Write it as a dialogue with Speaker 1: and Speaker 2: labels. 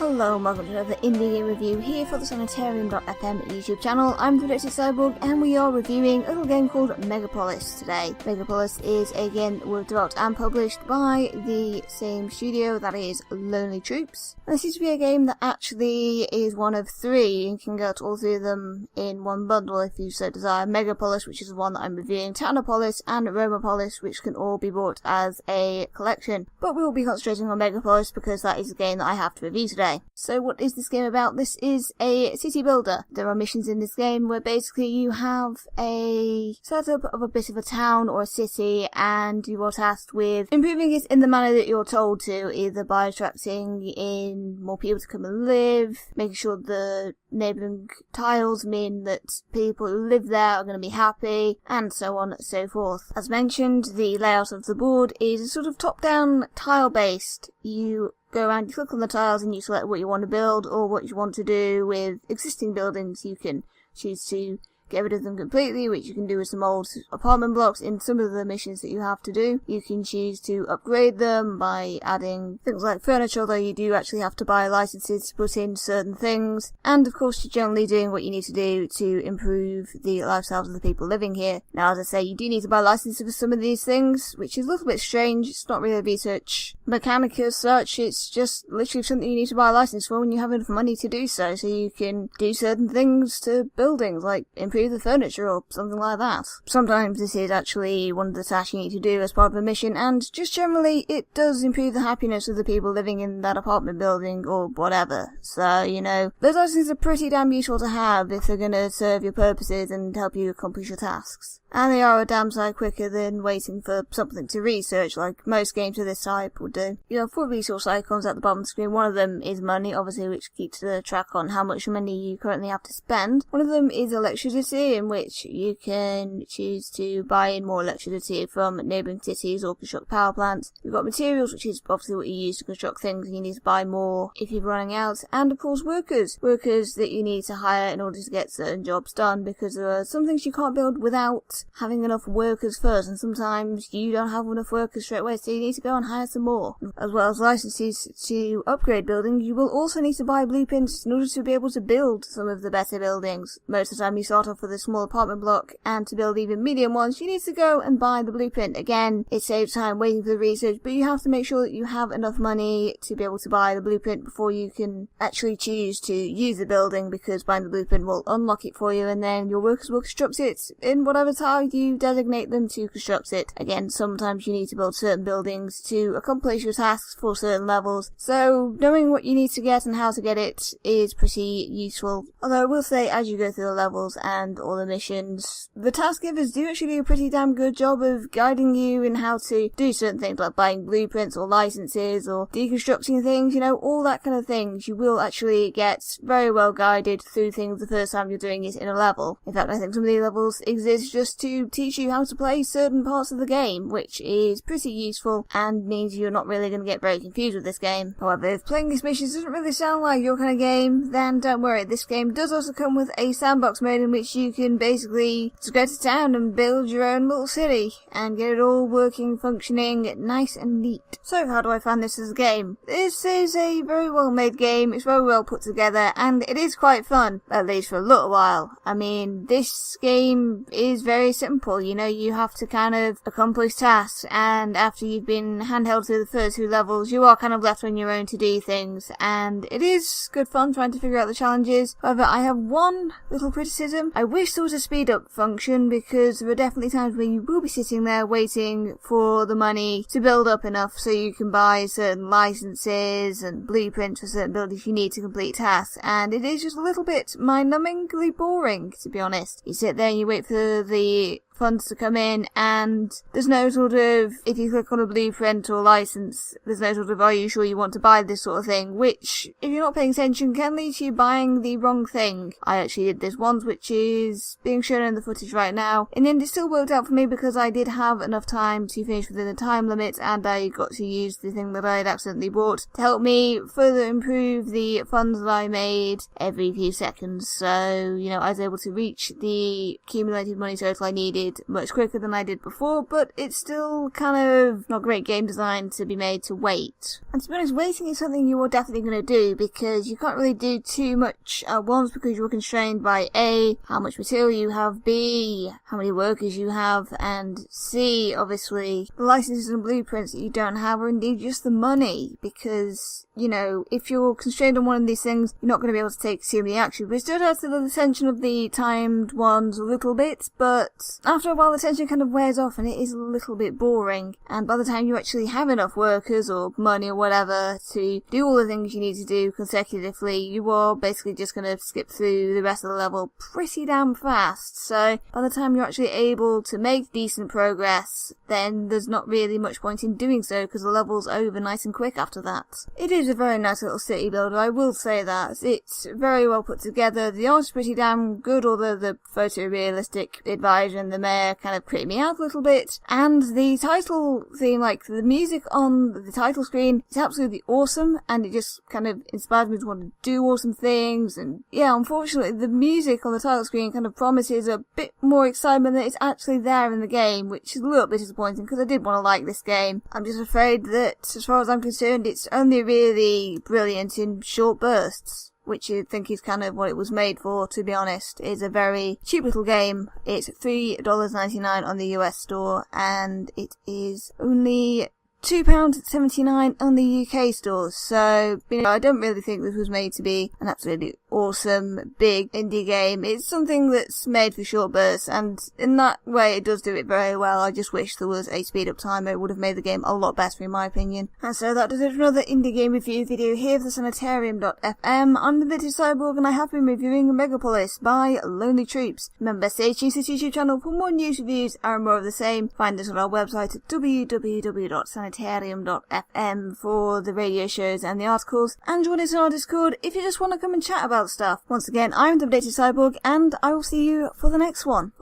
Speaker 1: Hello and welcome to another indie game review here for the Sanitarium.FM YouTube channel. I'm Predicted Cyborg and we are reviewing a little game called Megapolis today. Megapolis is a game that was developed and published by the same studio, that is Lonely Troops. And this seems to be a game that actually is one of three and can get all three of them in one bundle if you so desire. Megapolis, which is the one that I'm reviewing, Technopolis and Romopolis, which can all be bought as a collection. But we will be concentrating on Megapolis because that is the game that I have to review today. So what is this game about? This is a city builder. There are missions in this game where basically you have a setup of a bit of a town or a city and you are tasked with improving it in the manner that you're told to, either by attracting in more people to come and live, making sure the neighbouring tiles mean that people who live there are going to be happy, and so on and so forth. As mentioned, the layout of the board is a sort of top-down tile-based. You go around, you click on the tiles and you select what you want to build or what you want to do with existing buildings. You can choose to get rid of them completely, which you can do with some old apartment blocks in some of the missions that you have to do. You can choose to upgrade them by adding things like furniture, although you do actually have to buy licenses to put in certain things. And of course, you're generally doing what you need to do to improve the lifestyles of the people living here. Now, as I say, you do need to buy licenses for some of these things, which is a little bit strange. It's not really a research mechanic as such. It's just literally something you need to buy a license for when you have enough money to do so you can do certain things to buildings, like improve the furniture or something like that. Sometimes this is actually one of the tasks you need to do as part of a mission, and just generally it does improve the happiness of the people living in that apartment building or whatever. So, those licenses are pretty damn useful to have if they're going to serve your purposes and help you accomplish your tasks. And they are a damn sight quicker than waiting for something to research, like most games of this type would do. You have 4 resource icons at the bottom of the screen. One of them is money, obviously, which keeps the track on how much money you currently have to spend. One of them is electricity, in which you can choose to buy in more electricity from neighbouring cities or construct power plants. You've got materials, which is obviously what you use to construct things, and you need to buy more if you're running out. And of course, workers that you need to hire in order to get certain jobs done, because there are some things you can't build without having enough workers first, and sometimes you don't have enough workers straight away, so you need to go and hire some more. As well as licenses to upgrade buildings, you will also need to buy blueprints in order to be able to build some of the better buildings. Most of the time you start off with a small apartment block, and to build even medium ones you need to go and buy the blueprint. Again, it saves time waiting for the research, but you have to make sure that you have enough money to be able to buy the blueprint before you can actually choose to use the building, because buying the blueprint will unlock it for you, and then your workers will construct it in whatever tile you designate them to construct it. Again, sometimes you need to build certain buildings to accomplish your tasks for certain levels, so knowing what you need to get and how to get it is pretty useful. Although I will say, as you go through the levels and all the missions, the task givers do actually do a pretty damn good job of guiding you in how to do certain things, like buying blueprints or licenses or deconstructing things, all that kind of things. You will actually get very well guided through things the first time you're doing it in a level. In fact, I think some of these levels exist just to teach you how to play certain parts of the game, which is pretty useful and means you're not really going to get very confused with this game. However, if playing these missions doesn't really sound like your kind of game, then don't worry. This game does also come with a sandbox mode in which you can basically just go to town and build your own little city and get it all working, functioning, nice and neat. So how do I find this as a game? This is a very well made game, it's very well put together, and it is quite fun, at least for a little while. I mean, this game is very simple, you have to kind of accomplish tasks, and after you've been handheld through the first 2 levels, you are kind of left on your own to do things, and it is good fun trying to figure out the challenges. However, I have one little criticism. I wish there was a speed up function, because there are definitely times when you will be sitting there waiting for the money to build up enough so you can buy certain licenses and blueprints for certain buildings you need to complete tasks, and it is just a little bit mind-numbingly boring, to be honest. You sit there and you wait for the funds to come in, and there's no sort of, if you click on a blueprint or license, there's no sort of, are you sure you want to buy this sort of thing, which, if you're not paying attention, can lead to you buying the wrong thing. I actually did this once, which is being shown in the footage right now. In the end, it still worked out for me because I did have enough time to finish within the time limit, and I got to use the thing that I had accidentally bought to help me further improve the funds that I made every few seconds. So, I was able to reach the accumulated money total I needed played much quicker than I did before, but it's still kind of not great game design to be made to wait. And to be honest, waiting is something you are definitely going to do, because you can't really do too much at once because you're constrained by A, how much material you have, B, how many workers you have, and C, obviously, the licenses and blueprints that you don't have, or indeed just the money, because, you know, if you're constrained on one of these things, you're not going to be able to take too many actions. But it still has the tension of the timed ones a little bit, but after a while the tension kind of wears off and it is a little bit boring, and by the time you actually have enough workers or money or whatever to do all the things you need to do consecutively, you are basically just going to skip through the rest of the level pretty damn fast. So by the time you're actually able to make decent progress, then there's not really much point in doing so, because the level's over nice and quick after that. It is a very nice little city builder, I will say that. It's very well put together, the art's pretty damn good, although the photorealistic advisor and the mayor kind of creep me out a little bit, and the title theme, like the music on the title screen, is absolutely awesome, and it just kind of inspires me to want to do awesome things. And yeah, unfortunately the music on the title screen kind of promises a bit more excitement than it's actually there in the game, which is a little bit disappointing because I did want to like this game. I'm just afraid that, as far as I'm concerned, it's only really brilliant in short bursts, which I think is kind of what it was made for, to be honest. It's a very cheap little game. It's $3.99 on the US store, and it is only £2.79 on the UK stores. So, you know, I don't really think this was made to be an absolutely awesome, big indie game. It's something that's made for short bursts, and in that way it does do it very well. I just wish there was a speed up timer. It would have made the game a lot better in my opinion. And so that does it for another indie game review video here for the Sanitarium.FM. I'm the British Cyborg, and I have been reviewing Megapolis by Lonely Troops. Remember, stay tuned to this YouTube channel for more news, reviews, and more of the same. Find us on our website at www.sanitarium.fm for the radio shows and the articles, and join us on our Discord if you just want to come and chat about stuff. Once again, I'm the British Cyborg, and I will see you for the next one.